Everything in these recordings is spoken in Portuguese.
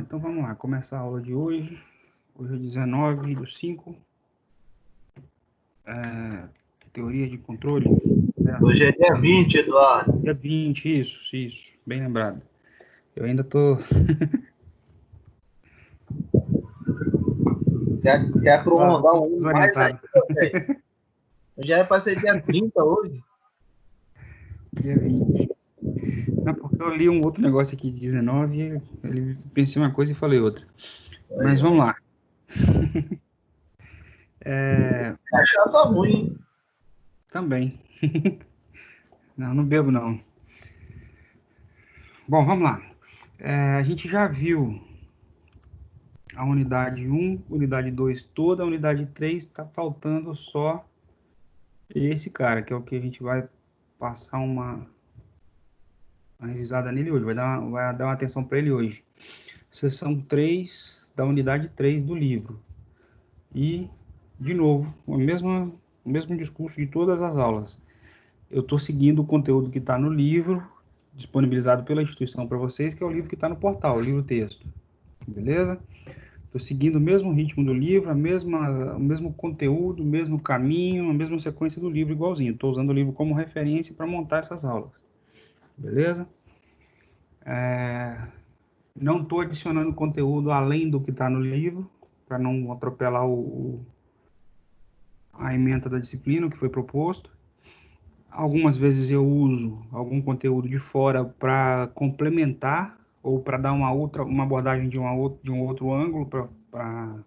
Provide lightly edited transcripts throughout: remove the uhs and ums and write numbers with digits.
Então vamos lá, começar a aula de hoje. Hoje é 19/5. Teoria de controle. Hoje é dia 20, Eduardo. Dia 20, isso. Bem lembrado. Eu ainda tô... Quer prolongar um ano mais desorientado. ainda, velho? Já é para ser dia 30 hoje. Dia 20. Não, porque eu li um outro negócio aqui de 19 e ele pensei uma coisa e falei outra. Mas vamos lá. Cachaça ruim. Também. Não bebo não. Bom, vamos lá. A gente já viu a unidade 1, unidade 2 toda, a unidade 3 está faltando só esse cara, que é o que a gente vai passar uma revisada nele hoje, vai dar uma atenção para ele hoje. Seção 3 da unidade 3 do livro. E, de novo, o mesmo discurso de todas as aulas. Eu estou seguindo o conteúdo que está no livro, disponibilizado pela instituição para vocês, que é o livro que está no portal, o livro-texto. Beleza? Estou seguindo o mesmo ritmo do livro, o mesmo conteúdo, o mesmo caminho, a mesma sequência do livro, igualzinho. Estou usando o livro como referência para montar essas aulas. Beleza? Não estou adicionando conteúdo além do que está no livro, para não atropelar a ementa da disciplina, o que foi proposto. Algumas vezes eu uso algum conteúdo de fora para complementar ou para dar uma abordagem de um outro ângulo para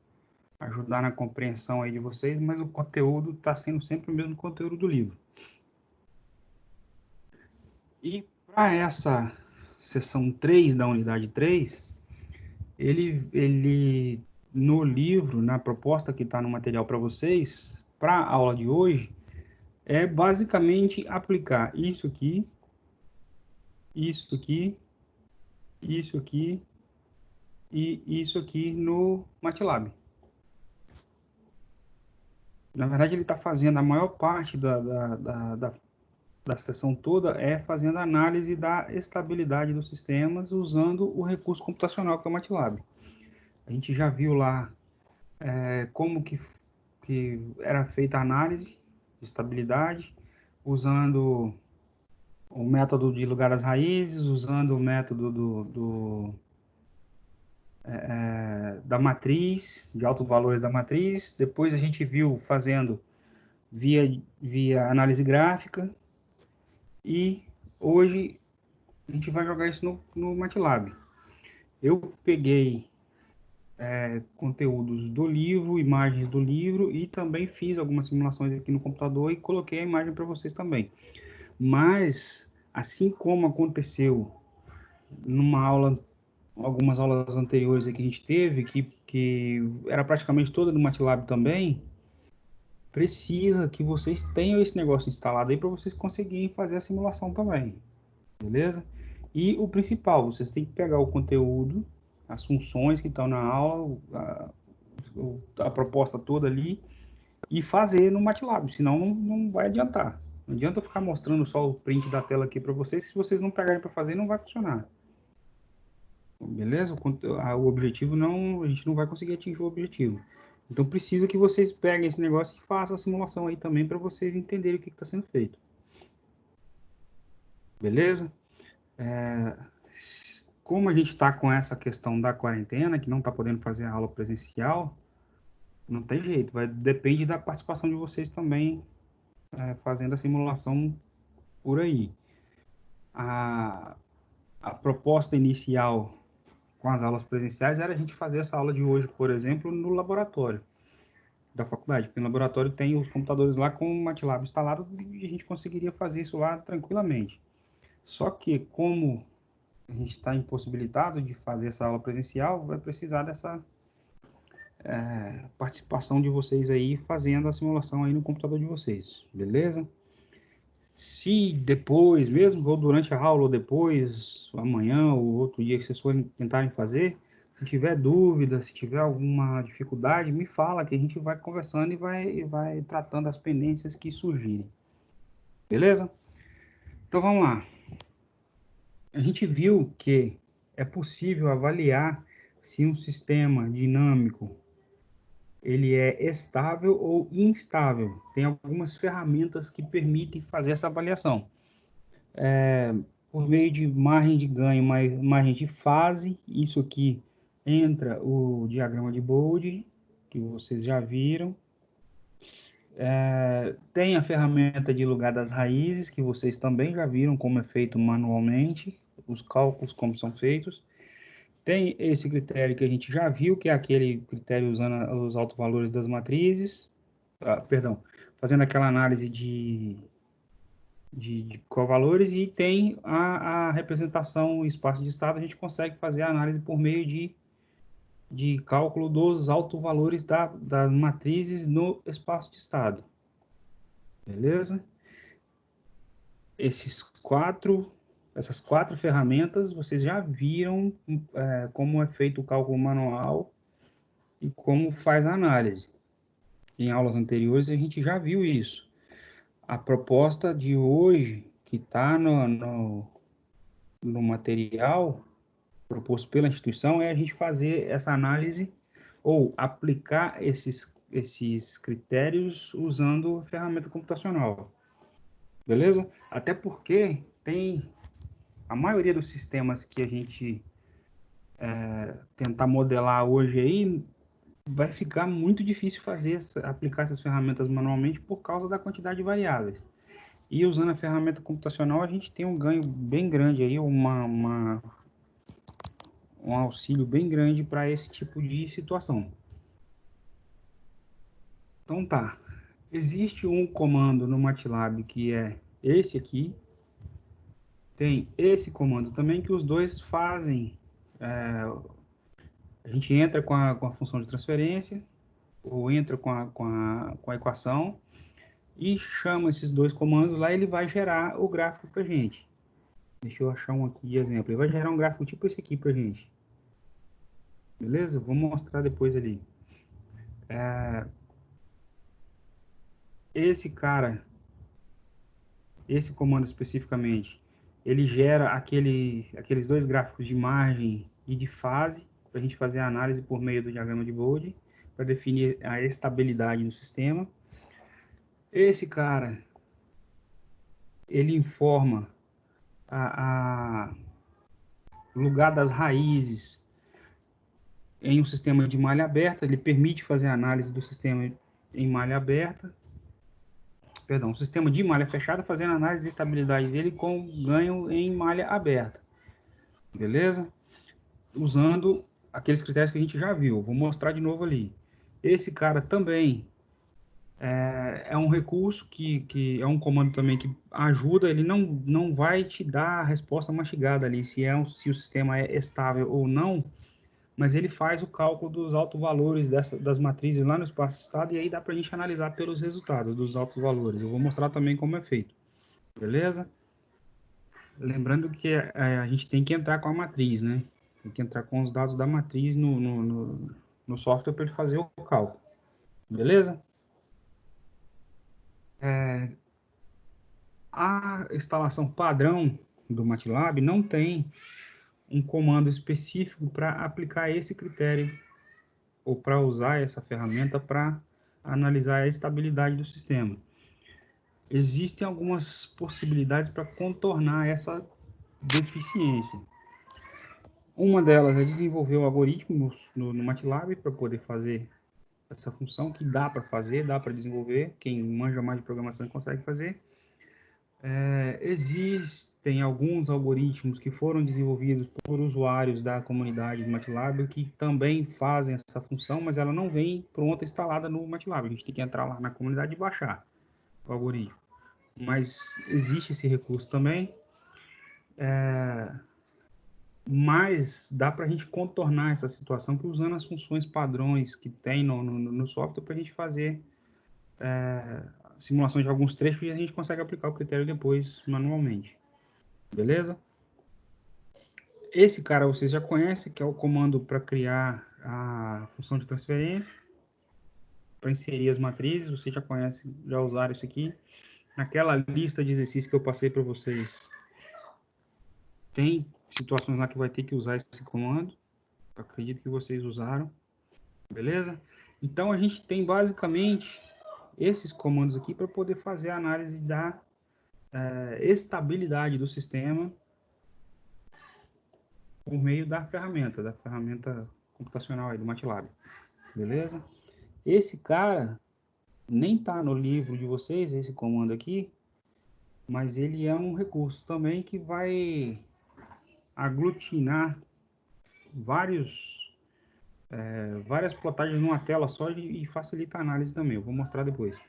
ajudar na compreensão aí de vocês, mas o conteúdo está sendo sempre o mesmo conteúdo do livro. E para essa seção 3 da unidade 3, ele no livro, na proposta que está no material para vocês, para a aula de hoje, é basicamente aplicar isso aqui, isso aqui, isso aqui e isso aqui no MATLAB. Na verdade, ele está fazendo a maior parte da sessão toda é fazendo análise da estabilidade dos sistemas usando o recurso computacional que é o MATLAB. A gente já viu lá como que era feita a análise de estabilidade, usando o método de lugar às raízes, usando o método da matriz, de altos valores da matriz. Depois a gente viu fazendo via análise gráfica. E hoje a gente vai jogar isso no MATLAB. Eu peguei conteúdos do livro, imagens do livro e também fiz algumas simulações aqui no computador e coloquei a imagem para vocês também. Mas, assim como aconteceu algumas aulas anteriores que a gente teve, que era praticamente toda no MATLAB também, precisa que vocês tenham esse negócio instalado aí para vocês conseguirem fazer a simulação também, beleza? E o principal, vocês têm que pegar o conteúdo, as funções que estão na aula, a proposta toda ali, e fazer no MATLAB, senão não vai adiantar. Não adianta eu ficar mostrando só o print da tela aqui para vocês, se vocês não pegarem para fazer, não vai funcionar. Beleza? O objetivo não, a gente não vai conseguir atingir o objetivo. Então precisa que vocês peguem esse negócio e façam a simulação aí também para vocês entenderem o que está sendo feito. Beleza? Como a gente está com essa questão da quarentena, que não está podendo fazer a aula presencial, não tem jeito, depende da participação de vocês também fazendo a simulação por aí. A proposta inicial com as aulas presenciais era a gente fazer essa aula de hoje, por exemplo, no laboratório da faculdade, porque no laboratório tem os computadores lá com o MATLAB instalado e a gente conseguiria fazer isso lá tranquilamente. Só que, como a gente está impossibilitado de fazer essa aula presencial, vai precisar dessa participação de vocês aí, fazendo a simulação aí no computador de vocês, beleza? Se depois, mesmo ou durante a aula, ou depois, amanhã, ou outro dia que vocês forem tentarem fazer, se tiver dúvida, se tiver alguma dificuldade, me fala que a gente vai conversando e vai tratando as pendências que surgirem. Beleza? Então vamos lá. A gente viu que é possível avaliar se um sistema dinâmico ele é estável ou instável. Tem algumas ferramentas que permitem fazer essa avaliação. Por meio de margem de ganho, margem de fase, isso aqui entra o diagrama de Bode, que vocês já viram. Tem a ferramenta de lugar das raízes, que vocês também já viram como é feito manualmente, os cálculos como são feitos. Tem esse critério que a gente já viu, que é aquele critério usando os autovalores das matrizes, fazendo aquela análise de covalores, e tem a representação em espaço de estado. A gente consegue fazer a análise por meio de cálculo dos autovalores das matrizes no espaço de estado. Beleza? Essas quatro ferramentas, vocês já viram como é feito o cálculo manual e como faz a análise. Em aulas anteriores a gente já viu isso. A proposta de hoje, que está no material proposto pela instituição, é a gente fazer essa análise ou aplicar esses critérios usando ferramenta computacional. Beleza? Até porque a maioria dos sistemas que a gente tentar modelar hoje aí, vai ficar muito difícil aplicar essas ferramentas manualmente por causa da quantidade de variáveis. E usando a ferramenta computacional, a gente tem um ganho bem grande aí, um auxílio bem grande para esse tipo de situação. Então tá, existe um comando no MATLAB que é esse aqui, tem esse comando também, que os dois fazem, a gente entra com a função de transferência, ou entra com a equação, e chama esses dois comandos lá, ele vai gerar o gráfico para gente. Deixa eu achar um aqui de exemplo. Ele vai gerar um gráfico tipo esse aqui para gente. Beleza? Vou mostrar depois ali. Esse comando especificamente, ele gera aqueles dois gráficos de margem e de fase, para a gente fazer a análise por meio do diagrama de Bode, para definir a estabilidade do sistema. Esse cara, ele informa o lugar das raízes em um sistema de malha aberta. Ele permite fazer a análise do sistema em malha aberta. Perdão, um sistema de malha fechada, fazendo a análise de estabilidade dele com ganho em malha aberta. Beleza? Usando aqueles critérios que a gente já viu. Vou mostrar de novo ali. Esse cara também é um recurso que é um comando também que ajuda. Ele não vai te dar a resposta mastigada ali, se o sistema é estável ou não, mas ele faz o cálculo dos autovalores das matrizes lá no espaço de estado, e aí dá para a gente analisar pelos resultados dos autovalores. Eu vou mostrar também como é feito. Beleza? Lembrando que a gente tem que entrar com a matriz, né? Tem que entrar com os dados da matriz no software para ele fazer o cálculo. Beleza? A instalação padrão do MATLAB não tem um comando específico para aplicar esse critério ou para usar essa ferramenta para analisar a estabilidade do sistema. Existem algumas possibilidades para contornar essa deficiência. Uma delas é desenvolver o algoritmo no MATLAB para poder fazer essa função, que dá para fazer, dá para desenvolver. Quem manja mais de programação consegue fazer. Existem alguns algoritmos que foram desenvolvidos por usuários da comunidade do MATLAB que também fazem essa função, mas ela não vem pronta instalada no MATLAB. A gente tem que entrar lá na comunidade e baixar o algoritmo. Mas existe esse recurso também. Mas dá para a gente contornar essa situação que usando as funções padrões que tem no software, para a gente fazer simulações de alguns trechos, e a gente consegue aplicar o critério depois manualmente. Beleza? Esse cara vocês já conhecem, que é o comando para criar a função de transferência, para inserir as matrizes. Vocês já conhecem, já usaram isso aqui. Naquela lista de exercícios que eu passei para vocês, tem situações lá que vai ter que usar esse comando. Eu acredito que vocês usaram, beleza? Então, a gente tem basicamente esses comandos aqui para poder fazer a análise da estabilidade do sistema por meio da ferramenta computacional aí do MATLAB, beleza? Esse cara nem está no livro de vocês, esse comando aqui, mas ele é um recurso também que vai aglutinar várias plotagens numa tela só e facilita a análise também. Eu vou mostrar depois.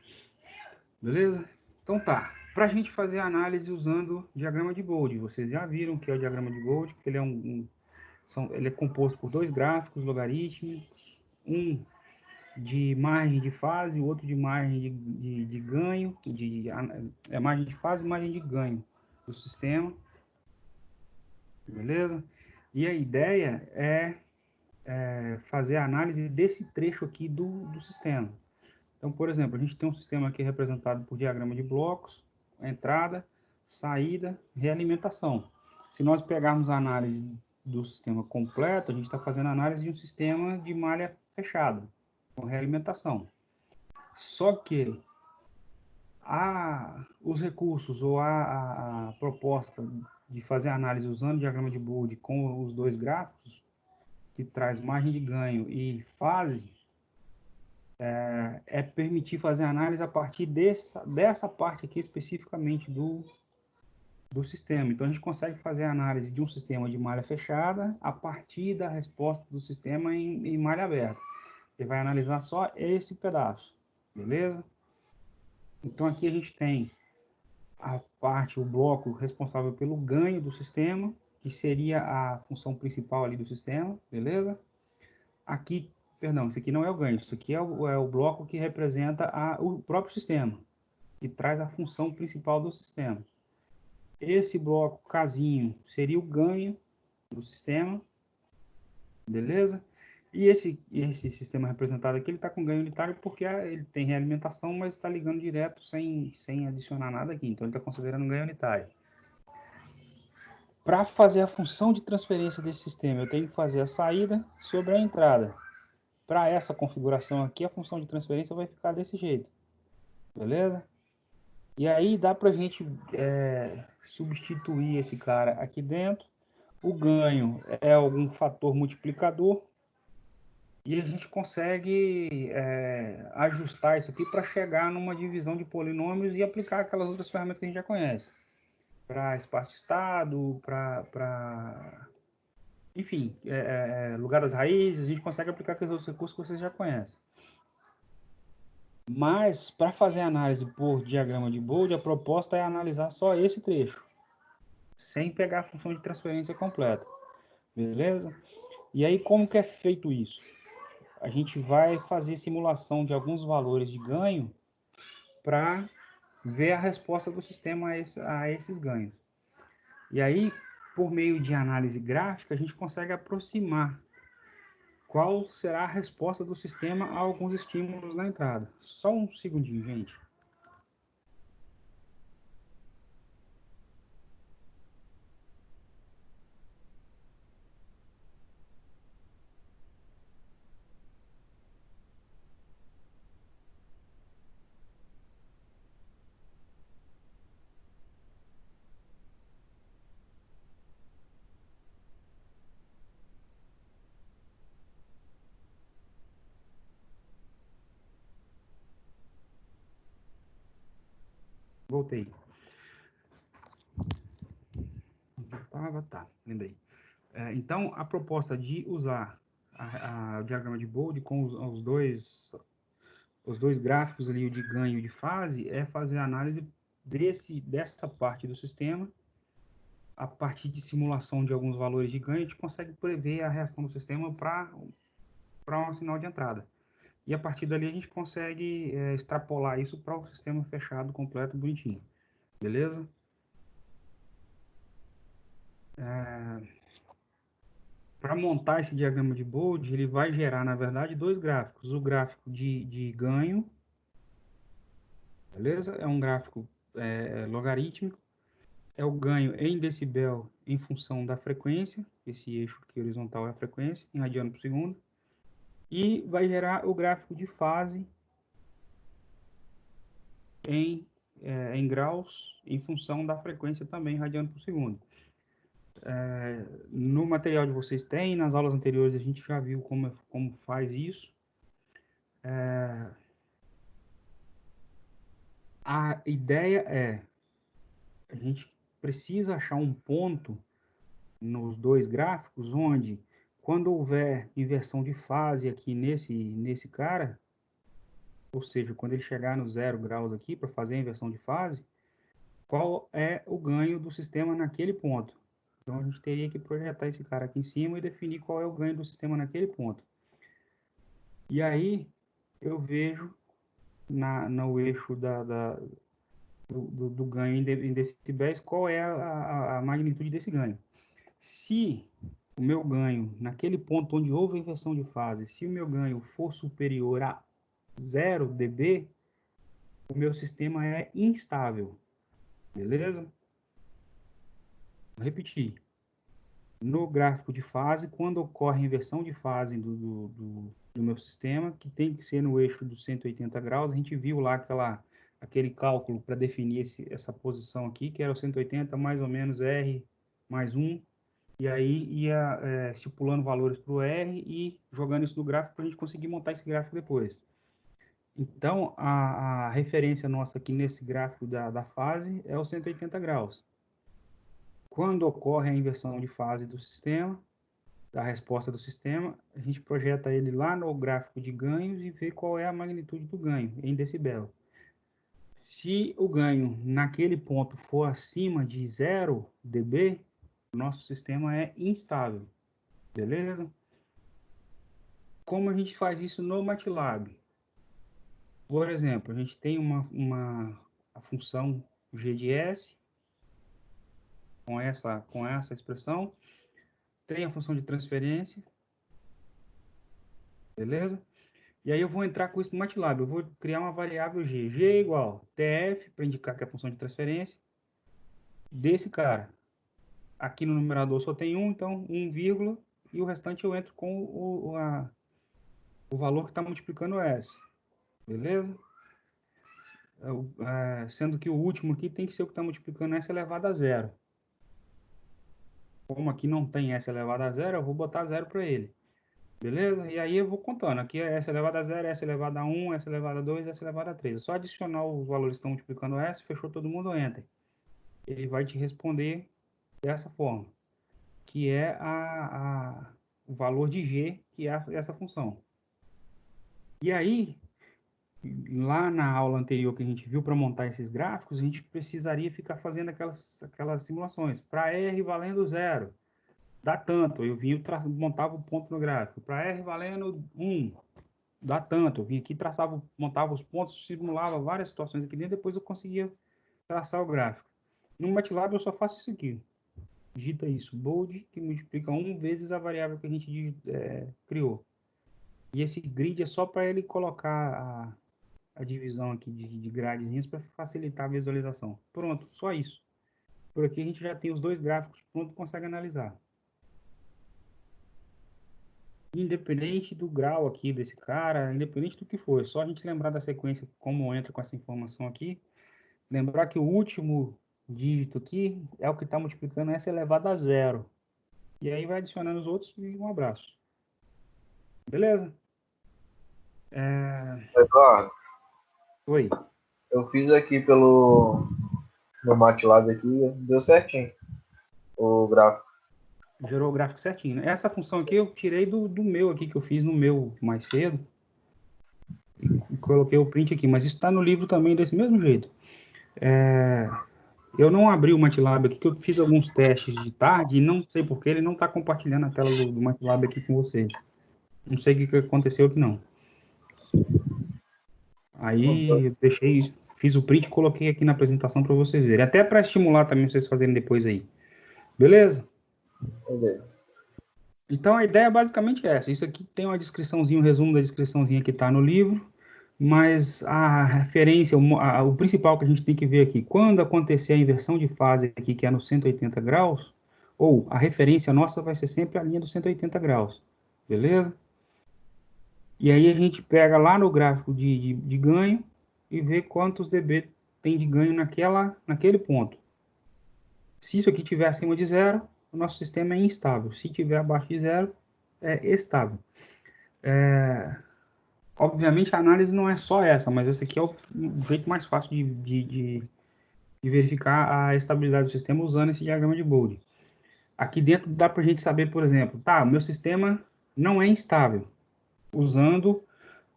Beleza? Então tá. Para a gente fazer a análise usando diagrama de Bode, vocês já viram que é o diagrama de Bode, que ele é ele é composto por dois gráficos logarítmicos, um de margem de fase, o outro de margem de ganho, margem de fase e margem de ganho do sistema, beleza? E a ideia é fazer a análise desse trecho aqui do sistema. Então, por exemplo, a gente tem um sistema aqui representado por diagrama de blocos, entrada, saída, realimentação. Se nós pegarmos a análise do sistema completo, a gente está fazendo a análise de um sistema de malha fechada, com realimentação. Só que os recursos ou a proposta de fazer a análise usando o diagrama de Bode com os dois gráficos, que traz margem de ganho e fase, é permitir fazer a análise a partir dessa parte aqui especificamente do sistema. Então, a gente consegue fazer a análise de um sistema de malha fechada a partir da resposta do sistema em malha aberta. Ele vai analisar só esse pedaço, beleza? Então, aqui a gente tem o bloco responsável pelo ganho do sistema, que seria a função principal ali do sistema, beleza? Aqui, perdão, isso aqui não é o ganho, isso aqui é o bloco que representa o próprio sistema, que traz a função principal do sistema. Esse bloco casinho seria o ganho do sistema, beleza? E esse sistema representado aqui, ele está com ganho unitário porque ele tem realimentação, mas está ligando direto sem adicionar nada aqui. Então, ele está considerando ganho unitário. Para fazer a função de transferência desse sistema, eu tenho que fazer a saída sobre a entrada. Para essa configuração aqui, a função de transferência vai ficar desse jeito. Beleza? E aí dá para a gente substituir esse cara aqui dentro. O ganho é algum fator multiplicador. E a gente consegue ajustar isso aqui para chegar numa divisão de polinômios e aplicar aquelas outras ferramentas que a gente já conhece. Para espaço de estado, enfim, lugar das raízes, a gente consegue aplicar aqueles outros recursos que vocês já conhecem. Mas, para fazer análise por diagrama de Bode, a proposta é analisar só esse trecho, sem pegar a função de transferência completa. Beleza? E aí, como que é feito isso? A gente vai fazer simulação de alguns valores de ganho para ver a resposta do sistema a esses ganhos. E aí, por meio de análise gráfica, a gente consegue aproximar qual será a resposta do sistema a alguns estímulos na entrada. Só um segundinho, gente. Voltei. Tá, lembrei. Então, a proposta de usar o diagrama de Bode com os dois gráficos ali, o de ganho e de fase, é fazer a análise dessa parte do sistema. A partir de simulação de alguns valores de ganho, a gente consegue prever a reação do sistema para um sinal de entrada. E a partir dali a gente consegue extrapolar isso para o sistema fechado, completo, bonitinho. Beleza? Para montar esse diagrama de Bode, ele vai gerar, na verdade, dois gráficos. O gráfico de ganho, beleza? É um gráfico logarítmico. é o ganho em decibel em função da frequência, esse eixo aqui horizontal é a frequência, em radiano por segundo, e vai gerar o gráfico de fase em graus em função da frequência também, radiano por segundo. No material de vocês tem, nas aulas anteriores a gente já viu como faz isso. A ideia é, a gente precisa achar um ponto nos dois gráficos onde, quando houver inversão de fase aqui nesse cara, ou seja, quando ele chegar no 0 graus aqui para fazer a inversão de fase, qual é o ganho do sistema naquele ponto. Então a gente teria que projetar esse cara aqui em cima e definir qual é o ganho do sistema naquele ponto. E aí eu vejo no eixo do ganho em decibéis qual é a magnitude desse ganho. Se o meu ganho, naquele ponto onde houve a inversão de fase, se o meu ganho for superior a 0 dB, o meu sistema é instável. Beleza? Vou repetir. No gráfico de fase, quando ocorre a inversão de fase do meu sistema, que tem que ser no eixo dos 180 graus, a gente viu lá aquele cálculo para definir essa posição aqui, que era o 180 mais ou menos R mais 1, e aí ia estipulando valores para o R e jogando isso no gráfico para a gente conseguir montar esse gráfico depois. Então, a referência nossa aqui nesse gráfico da fase é o 180 graus. Quando ocorre a inversão de fase do sistema, da resposta do sistema, a gente projeta ele lá no gráfico de ganhos e vê qual é a magnitude do ganho em decibel. Se o ganho naquele ponto for acima de 0 dB, o nosso sistema é instável. Beleza? Como a gente faz isso no MATLAB? Por exemplo, a gente tem a função g de s com essa expressão, tem a função de transferência, beleza? E aí eu vou entrar com isso no MATLAB, eu vou criar uma variável g. G é igual TF, para indicar que é a função de transferência, desse cara. Aqui no numerador só tem 1, então 1, vírgula, e o restante eu entro com o valor que está multiplicando S. Beleza? Sendo que o último aqui tem que ser o que está multiplicando S elevado a 0. Como aqui não tem S elevado a 0, eu vou botar 0 para ele. Beleza? E aí eu vou contando. Aqui é S elevado a 0, S elevado a 1, S elevado a 2, S elevado a 3. É só adicionar os valores que estão multiplicando S, fechou todo mundo, Enter. Ele vai te responder dessa forma, que é o valor de G, que é essa função. E aí, lá na aula anterior que a gente viu, para montar esses gráficos, a gente precisaria ficar fazendo aquelas simulações. Para R valendo 0, dá tanto. Eu vinha e montava o ponto no gráfico. Para R valendo 1, dá tanto. Eu vinha aqui, montava os pontos, simulava várias situações aqui dentro, depois eu conseguia traçar o gráfico. No MATLAB eu só faço isso aqui. Digita isso, bold, que multiplica 1 vezes a variável que a gente criou. E esse grid é só para ele colocar a divisão aqui de gradezinhas para facilitar a visualização. Pronto, só isso. Por aqui a gente já tem os dois gráficos pronto, consegue analisar. Independente do grau aqui desse cara, independente do que for, é só a gente lembrar da sequência, como entra com essa informação aqui. Lembrar que o último dígito aqui é o que está multiplicando S elevado a 0. E aí vai adicionando os outros e um abraço. Beleza? Eduardo, Oi. eu fiz aqui no MATLAB aqui, deu certinho o gráfico. Gerou o gráfico certinho, né? Essa função aqui eu tirei do meu aqui, que eu fiz no meu mais cedo. E coloquei o print aqui, mas isso está no livro também desse mesmo jeito. Eu não abri o MATLAB aqui, que eu fiz alguns testes de tarde e não sei porque ele não está compartilhando a tela do MATLAB aqui com vocês. Não sei o que aconteceu aqui não. Aí eu deixei, fiz o print e coloquei aqui na apresentação para vocês verem. Até para estimular também vocês fazerem depois aí. Beleza? Beleza. Então a ideia é basicamente essa. Isso aqui tem uma descriçãozinha, um resumo da descriçãozinha que está no livro. Mas a referência, o principal que a gente tem que ver aqui, quando acontecer a inversão de fase aqui, que é no 180 graus, ou a referência nossa vai ser sempre a linha dos 180 graus, beleza? E aí a gente pega lá no gráfico de ganho e vê quantos dB tem de ganho naquele ponto. Se isso aqui estiver acima de zero, o nosso sistema é instável. Se estiver abaixo de zero, é estável. Obviamente a análise não é só essa, mas esse aqui é o jeito mais fácil de verificar a estabilidade do sistema usando esse diagrama de Bode. Aqui dentro dá para a gente saber, por exemplo, tá, o meu sistema não é instável, usando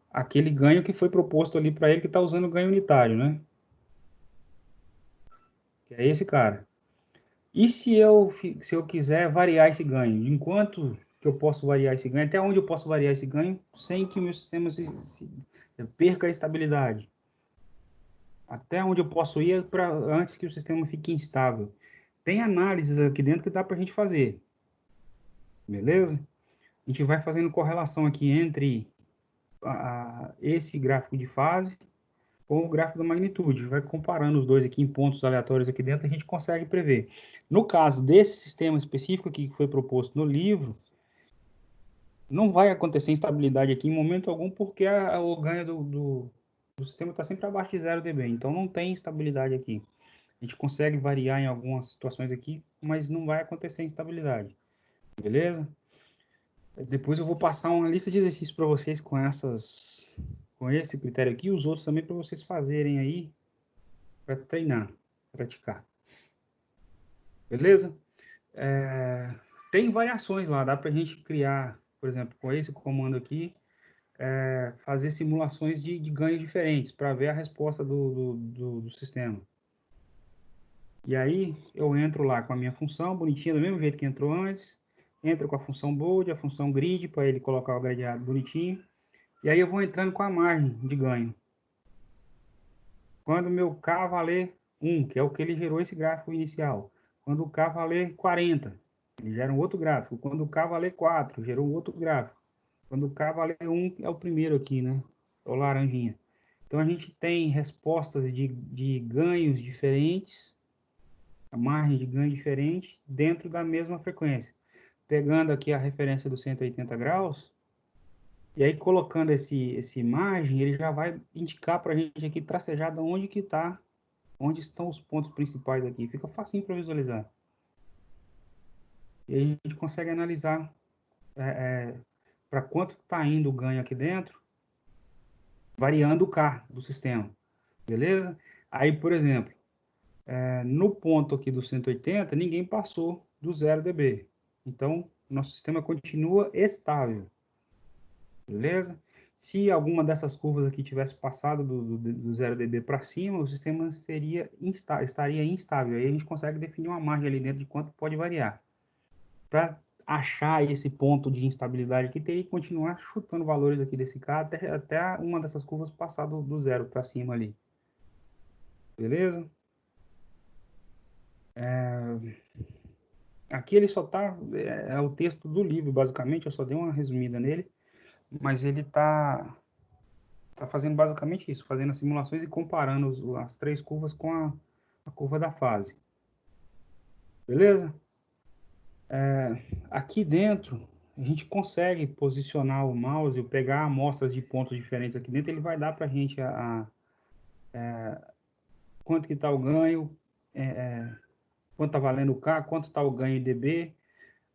aquele ganho que foi proposto ali para ele, que está usando o ganho unitário, né? Que é esse cara. E se eu quiser variar esse ganho? Em quanto que eu posso variar esse ganho? Até onde eu posso variar esse ganho sem que o meu sistema perca a estabilidade? Até onde eu posso ir antes que o sistema fique instável? Tem análises aqui dentro que dá para a gente fazer, beleza? A gente vai fazendo correlação aqui entre esse gráfico de fase com o gráfico da magnitude. Vai comparando os dois aqui em pontos aleatórios aqui dentro, a gente consegue prever. No caso desse sistema específico aqui que foi proposto no livro, não vai acontecer instabilidade aqui em momento algum, porque o ganho do sistema está sempre abaixo de 0 dB, então não tem instabilidade aqui. A gente consegue variar em algumas situações aqui, mas não vai acontecer instabilidade, beleza? Depois eu vou passar uma lista de exercícios para vocês com esse critério aqui, e os outros também para vocês fazerem aí, para treinar, praticar. Beleza? Tem variações lá, dá para a gente criar, por exemplo, com esse comando aqui, fazer simulações de ganhos diferentes, para ver a resposta do sistema. E aí eu entro lá com a minha função, bonitinha, do mesmo jeito que entrou antes, entro com a função bold, a função grid, para ele colocar o gradeado bonitinho, e aí eu vou entrando com a margem de ganho. Quando o meu K valer 1, que é o que ele gerou esse gráfico inicial. Quando o K valer 40, ele gera um outro gráfico. Quando o K valer 4, gerou um outro gráfico. Quando o K valer 1, é o primeiro aqui, né? É o laranjinha. Então, a gente tem respostas de ganhos diferentes, a margem de ganho diferente, dentro da mesma frequência. Pegando aqui a referência dos 180 graus, e aí colocando esse margem, ele já vai indicar para a gente aqui tracejado onde que está, onde estão os pontos principais aqui. Fica facinho para visualizar. E aí a gente consegue analisar para quanto está indo o ganho aqui dentro, variando o K do sistema. Beleza? Aí, por exemplo, no ponto aqui do 180, ninguém passou do 0 dB. Então, nosso sistema continua estável. Beleza? Se alguma dessas curvas aqui tivesse passado do 0 dB para cima, o sistema estaria instável. Aí a gente consegue definir uma margem ali dentro de quanto pode variar. Para achar esse ponto de instabilidade aqui, teria que continuar chutando valores aqui desse K até uma dessas curvas passar do 0 para cima ali. Beleza? Aqui ele só está... É o texto do livro, basicamente. Eu só dei uma resumida nele. Mas ele está fazendo basicamente isso, fazendo as simulações e comparando as três curvas com a curva da fase. Beleza? Aqui dentro, a gente consegue posicionar o mouse, pegar amostras de pontos diferentes aqui dentro, ele vai dar para a gente quanto que está o ganho, quanto está valendo o K, quanto está o ganho em dB,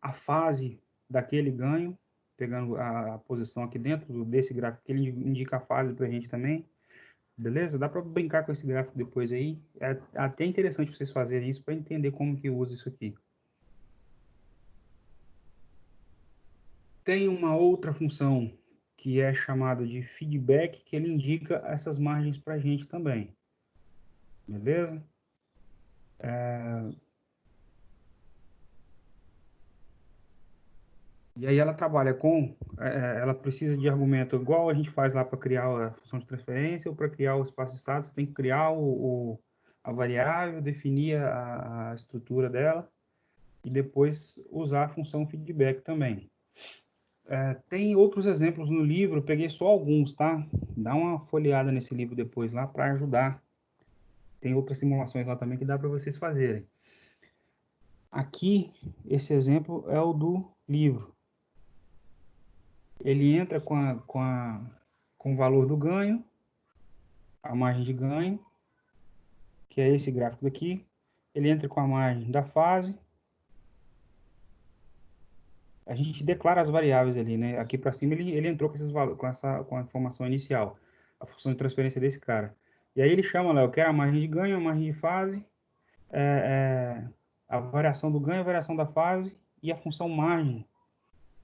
a fase daquele ganho, pegando a posição aqui dentro desse gráfico, que ele indica a fase para a gente também. Beleza? Dá para brincar com esse gráfico depois aí. É até interessante vocês fazerem isso para entender como que usa isso aqui. Tem uma outra função que é chamada de feedback, que ele indica essas margens para a gente também. Beleza? E aí ela trabalha com... ela precisa de argumento igual a gente faz lá para criar a função de transferência ou para criar o espaço de estado. Você tem que criar a variável, definir a estrutura dela e depois usar a função feedback também. Tem outros exemplos no livro, eu peguei só alguns, tá? Dá uma folheada nesse livro depois lá para ajudar. Tem outras simulações lá também que dá para vocês fazerem. Aqui, esse exemplo é o do livro. Ele entra com o valor do ganho, a margem de ganho, que é esse gráfico daqui. Ele entra com a margem da fase. A gente declara as variáveis ali, né? Aqui para cima ele entrou com esses valores, com a informação inicial, a função de transferência desse cara. E aí ele chama lá, eu quero a margem de ganho, a margem de fase, a variação do ganho, a variação da fase e a função margem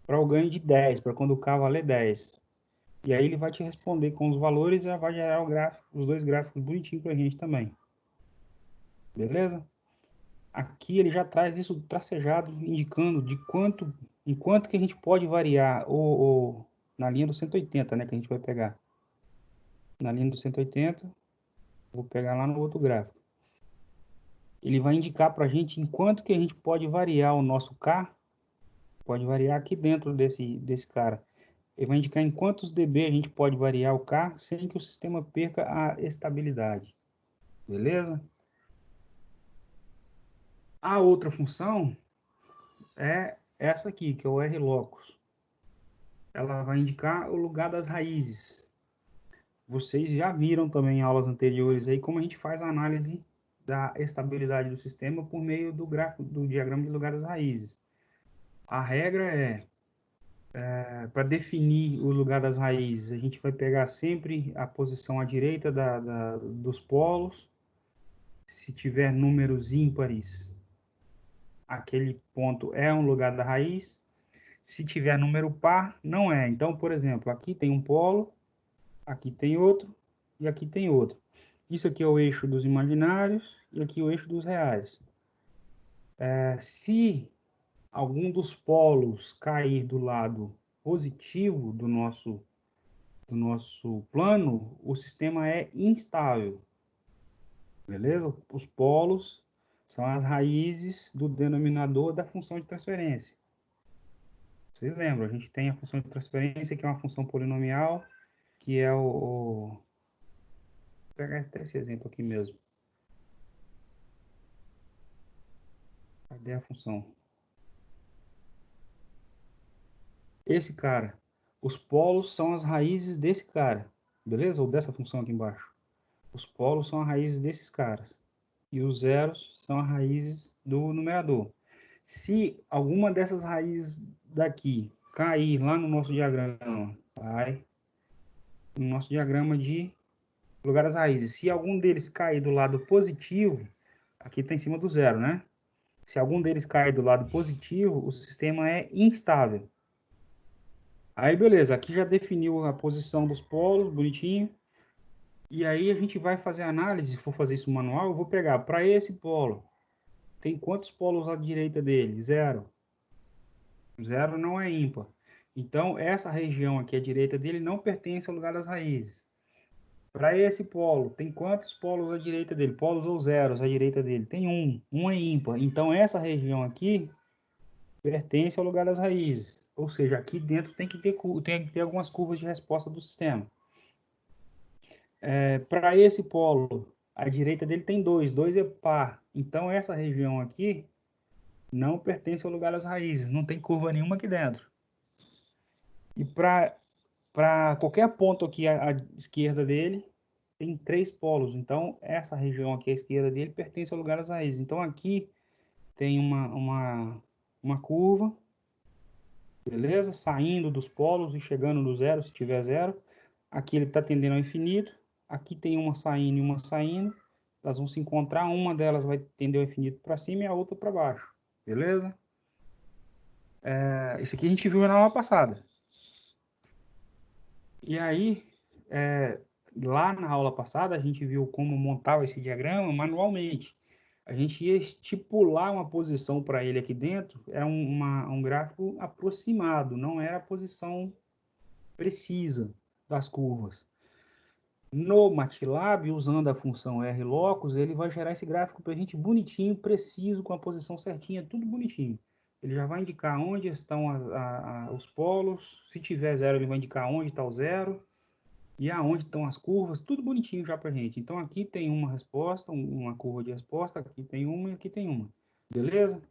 para o ganho de 10, para quando o K valer 10. E aí ele vai te responder com os valores e já vai gerar o gráfico, os dois gráficos bonitinhos para a gente também. Beleza? Aqui ele já traz isso tracejado, indicando em quanto que a gente pode variar na linha do 180, né, que a gente vai pegar. Na linha do 180, vou pegar lá no outro gráfico. Ele vai indicar para a gente em quanto que a gente pode variar o nosso K, pode variar aqui dentro desse cara. Ele vai indicar em quantos dB a gente pode variar o K sem que o sistema perca a estabilidade. Beleza? A outra função é essa aqui, que é o R-locus. Ela vai indicar o lugar das raízes. Vocês já viram também em aulas anteriores aí como a gente faz a análise da estabilidade do sistema por meio do gráfico do diagrama de lugar das raízes. A regra para definir o lugar das raízes, a gente vai pegar sempre a posição à direita dos polos. Se tiver números ímpares, aquele ponto é um lugar da raiz. Se tiver número par, não é. Então, por exemplo, aqui tem um polo, aqui tem outro e aqui tem outro. Isso aqui é o eixo dos imaginários e aqui o eixo dos reais. Se algum dos polos cair do lado positivo do nosso plano, o sistema é instável. Beleza? Os polos são as raízes do denominador da função de transferência. Vocês lembram? A gente tem a função de transferência, que é uma função polinomial, que é vou pegar até esse exemplo aqui mesmo. Cadê a função? Esse cara. Os polos são as raízes desse cara. Beleza? Ou dessa função aqui embaixo. Os polos são as raízes desses caras. E os zeros são as raízes do numerador. Se alguma dessas raízes daqui cair lá no nosso diagrama, vai no nosso diagrama de lugar das raízes. Se algum deles cair do lado positivo, aqui está em cima do zero, né? Se algum deles cair do lado positivo, o sistema é instável. Aí, beleza, aqui já definiu a posição dos polos, bonitinho. E aí a gente vai fazer a análise, se for fazer isso manual, eu vou pegar para esse polo. Tem quantos polos à direita dele? Zero. Zero não é ímpar. Então, essa região aqui à direita dele não pertence ao lugar das raízes. Para esse polo, tem quantos polos à direita dele? Polos ou zeros à direita dele? Tem um. Um é ímpar. Então, essa região aqui pertence ao lugar das raízes. Ou seja, aqui dentro tem que ter algumas curvas de resposta do sistema. Para esse polo, à direita dele tem dois. Dois é par. Então, essa região aqui não pertence ao lugar das raízes. Não tem curva nenhuma aqui dentro. E para qualquer ponto aqui à esquerda dele, tem três polos. Então, essa região aqui à esquerda dele pertence ao lugar das raízes. Então, aqui tem uma curva, beleza? Saindo dos polos e chegando no zero, se tiver zero. Aqui ele está tendendo ao infinito. Aqui tem uma saindo e uma saindo. Elas vão se encontrar. Uma delas vai tender ao infinito para cima e a outra para baixo. Beleza? Isso aqui a gente viu na aula passada. E aí, lá na aula passada, a gente viu como montar esse diagrama manualmente. A gente ia estipular uma posição para ele aqui dentro, era um gráfico aproximado, não era a posição precisa das curvas. No MATLAB, usando a função RLocus, ele vai gerar esse gráfico para a gente bonitinho, preciso, com a posição certinha, tudo bonitinho. ele já vai indicar onde estão os polos. Se tiver zero, ele vai indicar onde está o zero. E aonde estão as curvas, tudo bonitinho já para gente. Então aqui tem uma resposta, uma curva de resposta, aqui tem uma e aqui tem uma. Beleza?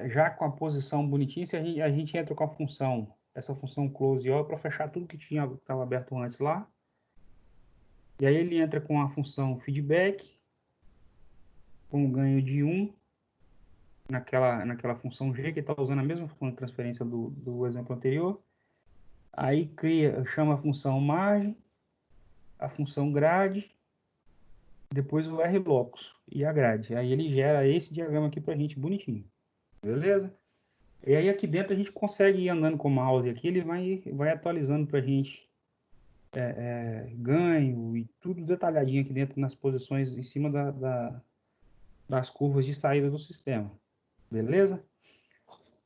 Já com a posição bonitinha, se a gente entra com a função, essa função close all para fechar tudo que estava aberto antes lá. E aí ele entra com a função feedback, com o ganho de 1, naquela função G, que está usando a mesma função de transferência do exemplo anterior. Aí chama a função margem, a função grade, depois o R-locus e a grade. Aí ele gera esse diagrama aqui para a gente bonitinho. Beleza? E aí aqui dentro a gente consegue ir andando com o mouse aqui, ele vai atualizando para a gente ganho e tudo detalhadinho aqui dentro nas posições em cima das curvas de saída do sistema. Beleza?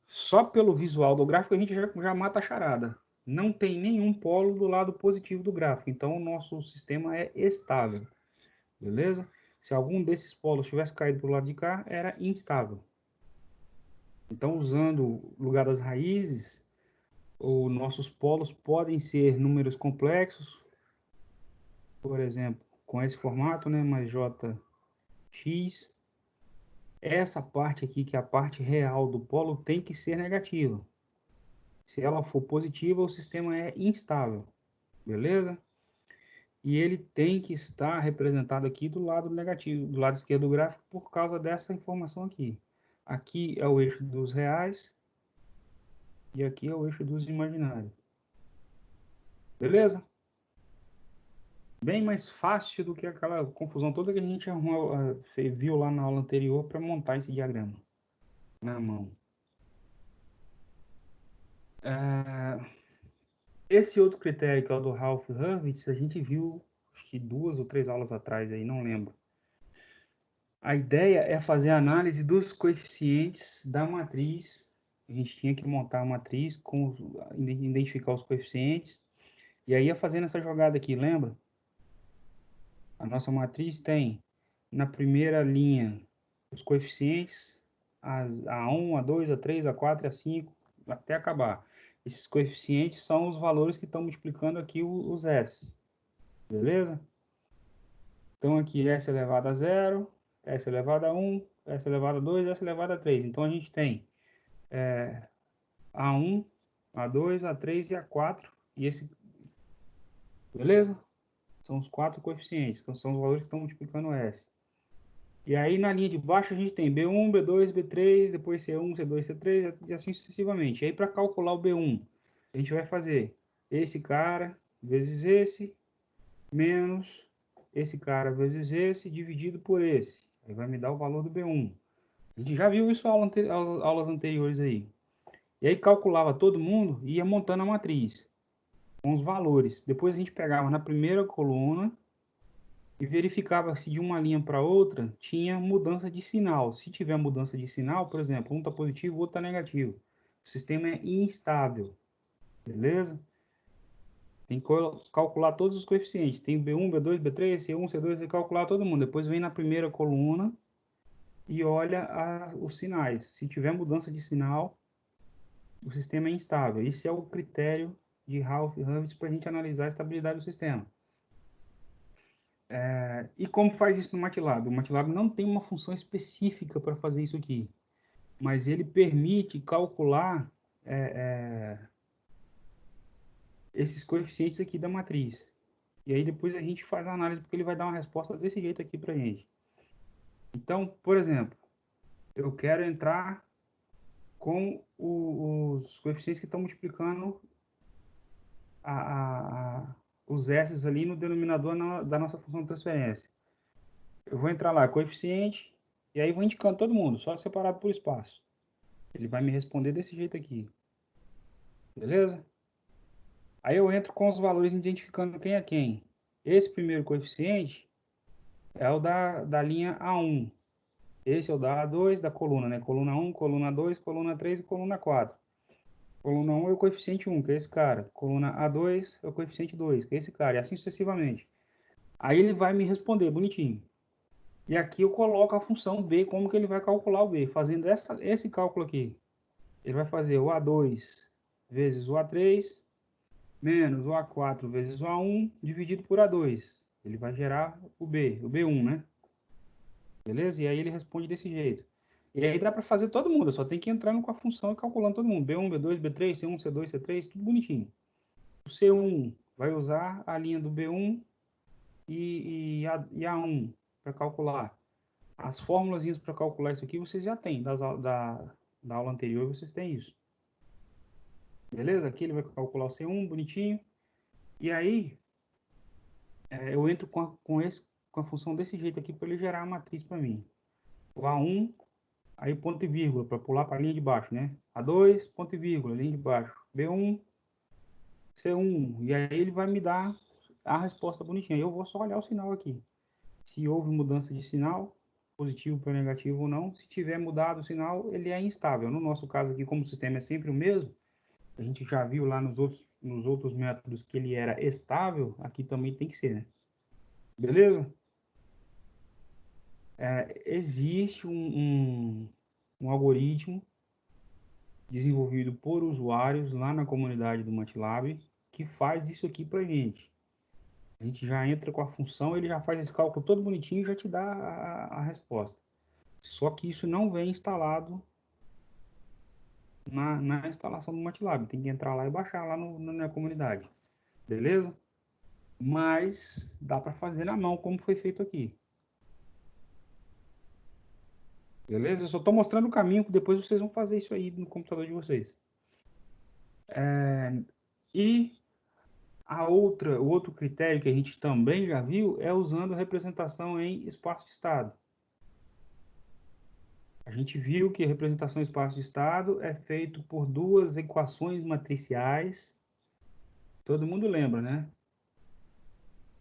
Só pelo visual do gráfico a gente já mata a charada. Não tem nenhum polo do lado positivo do gráfico, então o nosso sistema é estável. Beleza? Se algum desses polos tivesse caído para o lado de cá, era instável. Então, usando o lugar das raízes, os nossos polos podem ser números complexos, por exemplo, com esse formato, né, mais jx. Essa parte aqui, que é a parte real do polo, tem que ser negativa. Se ela for positiva, o sistema é instável. Beleza? E ele tem que estar representado aqui do lado negativo, do lado esquerdo do gráfico, por causa dessa informação aqui. Aqui é o eixo dos reais e aqui é o eixo dos imaginários. Beleza? Bem mais fácil do que aquela confusão toda que a gente viu lá na aula anterior para montar esse diagrama na mão. Esse outro critério, que é o do Ralph Hurwitz, a gente viu acho que 2 ou 3 aulas atrás aí, não lembro. A ideia é fazer a análise dos coeficientes da matriz. A gente tinha que montar a matriz, identificar os coeficientes, e aí ia fazendo essa jogada aqui, lembra? A nossa matriz tem, na primeira linha, os coeficientes, A1, A2, A3, A4, A5, até acabar. Esses coeficientes são os valores que estão multiplicando aqui os S. Beleza? Então aqui S elevado a 0, S elevado a 1, S elevado a 2, S elevado a 3. Então a gente tem A1, A2, A3 e A4. E esse, beleza? São os 4 coeficientes, que são os valores que estão multiplicando S. E aí na linha de baixo a gente tem B1, B2, B3, depois C1, C2, C3 e assim sucessivamente. E aí para calcular o B1, a gente vai fazer esse cara vezes esse, menos esse cara vezes esse, dividido por esse. Aí vai me dar o valor do B1. A gente já viu isso em aulas anteriores aí. E aí calculava todo mundo e ia montando a matriz com os valores. Depois a gente pegava na primeira coluna e verificava se de uma linha para outra tinha mudança de sinal. Se tiver mudança de sinal, por exemplo, um está positivo, o outro está negativo. O sistema é instável. Beleza? Tem que calcular todos os coeficientes. Tem B1, B2, B3, C1, C2, tem que calcular todo mundo. Depois vem na primeira coluna e olha os sinais. Se tiver mudança de sinal, o sistema é instável. Esse é o critério de Ralph Hurwitz para a gente analisar a estabilidade do sistema. E como faz isso no MATLAB? O MATLAB não tem uma função específica para fazer isso aqui, mas ele permite calcular esses coeficientes aqui da matriz. E aí depois a gente faz a análise, porque ele vai dar uma resposta desse jeito aqui para a gente. Então, por exemplo, eu quero entrar com os coeficientes que estão multiplicando os S ali no denominador da nossa função de transferência. Eu vou entrar lá, coeficiente, e aí vou indicando todo mundo, só separado por espaço. Ele vai me responder desse jeito aqui. Beleza? Aí eu entro com os valores identificando quem é quem. Esse primeiro coeficiente é o da linha A1. Esse é o da A2 da coluna, né? Coluna 1, coluna 2, coluna 3 e coluna 4. Coluna 1 é o coeficiente 1, que é esse cara. Coluna A2 é o coeficiente 2, que é esse cara. E assim sucessivamente. Aí ele vai me responder bonitinho. E aqui eu coloco a função B, como que ele vai calcular o B. Fazendo esse cálculo aqui, ele vai fazer o A2 vezes o A3, menos o A4 vezes o A1, dividido por A2. Ele vai gerar o B1, né? Beleza? E aí ele responde desse jeito. E aí dá para fazer todo mundo, só tem que entrar com a função e calculando todo mundo. B1, B2, B3, C1, C2, C3, tudo bonitinho. O C1 vai usar a linha do B1 e A1 para calcular. As fórmulas para calcular isso aqui vocês já têm, da aula anterior vocês têm isso. Beleza? Aqui ele vai calcular o C1, bonitinho. E aí, eu entro com a função desse jeito aqui para ele gerar a matriz para mim. O A1, aí ponto e vírgula, para pular para a linha de baixo, né? A2, ponto e vírgula, linha de baixo. B1, C1. E aí ele vai me dar a resposta bonitinha. Eu vou só olhar o sinal aqui. Se houve mudança de sinal, positivo para negativo ou não. Se tiver mudado o sinal, ele é instável. No nosso caso aqui, como o sistema é sempre o mesmo, a gente já viu lá nos outros métodos que ele era estável, aqui também tem que ser, né? Beleza? Existe um algoritmo desenvolvido por usuários lá na comunidade do MATLAB que faz isso aqui para a gente. A gente já entra com a função, ele já faz esse cálculo todo bonitinho e já te dá a resposta. Só que isso não vem instalado na instalação do MATLAB. Tem que entrar lá e baixar lá na comunidade. Beleza? Mas dá para fazer na mão, como foi feito aqui. Beleza? Eu só estou mostrando o caminho, que depois vocês vão fazer isso aí no computador de vocês. E o outro critério que a gente também já viu é usando representação em espaço de estado. A gente viu que a representação em espaço de estado é feito por duas equações matriciais. Todo mundo lembra, né?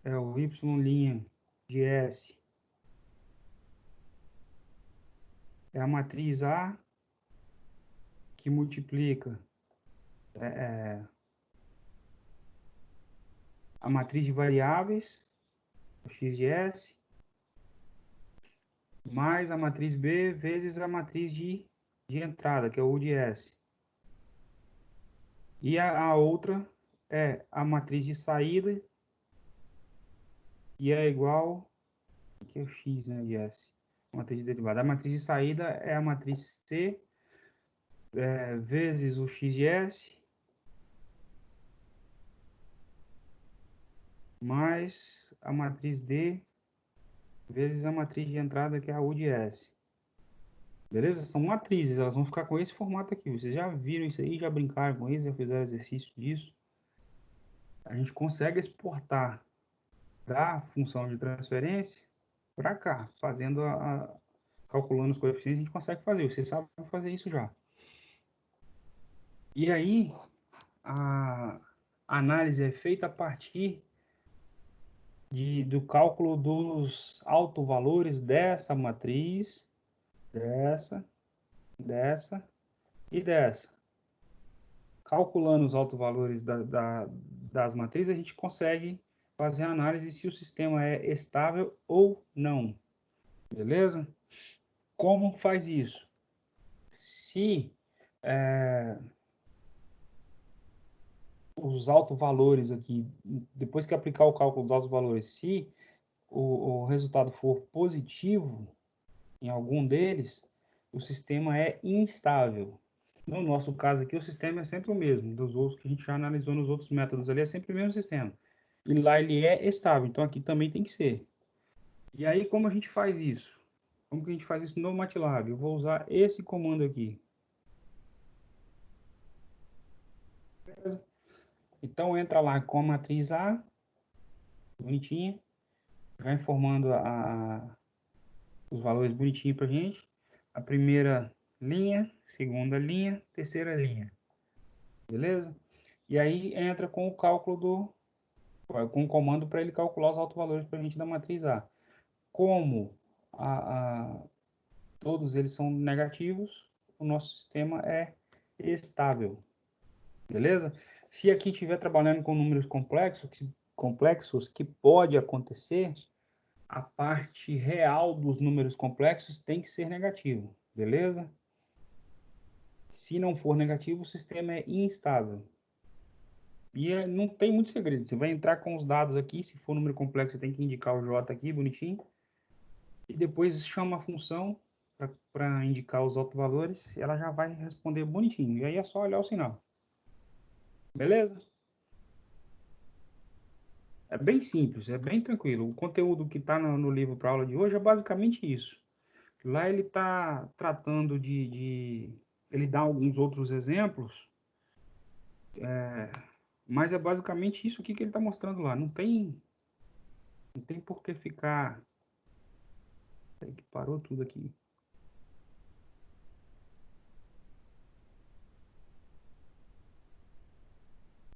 É o y' de S. É a matriz A que multiplica a matriz de variáveis, o x de S, mais a matriz B vezes a matriz de entrada, que é o U de S. E a outra é a matriz de saída, que é igual, que é o x, né, de S, a matriz de derivada. A matriz de saída é a matriz C vezes o x de S, mais a matriz D vezes a matriz de entrada, que é a U de S. Beleza? São matrizes, elas vão ficar com esse formato aqui. Vocês já viram isso aí, já brincaram com isso, já fizeram exercício disso. A gente consegue exportar da função de transferência para cá, fazendo calculando os coeficientes, a gente consegue fazer. Vocês sabem fazer isso já. E aí, a análise é feita a partir do cálculo dos autovalores dessa matriz, dessa e dessa. Calculando os autovalores das matrizes, a gente consegue fazer a análise se o sistema é estável ou não. Beleza? Como faz isso? Se os autovalores aqui, depois que aplicar o cálculo dos autovalores, se o resultado for positivo em algum deles, o sistema é instável. No nosso caso aqui, o sistema é sempre o mesmo, dos outros que a gente já analisou nos outros métodos ali, é sempre o mesmo sistema. E lá ele é estável, então aqui também tem que ser. E aí, como a gente faz isso? Como que a gente faz isso no MATLAB? Eu vou usar esse comando aqui. Beleza? Então, entra lá com a matriz A, bonitinha, já informando os valores bonitinho para a gente. A primeira linha, segunda linha, terceira linha. Beleza? E aí entra com o cálculo com o comando para ele calcular os autovalores para a gente da matriz A. Como todos eles são negativos, o nosso sistema é estável. Beleza? Se aqui estiver trabalhando com números complexos, que pode acontecer, a parte real dos números complexos tem que ser negativo, beleza? Se não for negativo, o sistema é instável. E não tem muito segredo. Você vai entrar com os dados aqui, se for número complexo, você tem que indicar o J aqui, bonitinho. E depois chama a função para indicar os autovalores, ela já vai responder bonitinho. E aí é só olhar o sinal. Beleza? É bem simples, é bem tranquilo. O conteúdo que está no livro para aula de hoje é basicamente isso. Lá ele está tratando ele dá alguns outros exemplos, mas é basicamente isso aqui que ele está mostrando lá. Não tem por que ficar... Peraí que parou tudo aqui.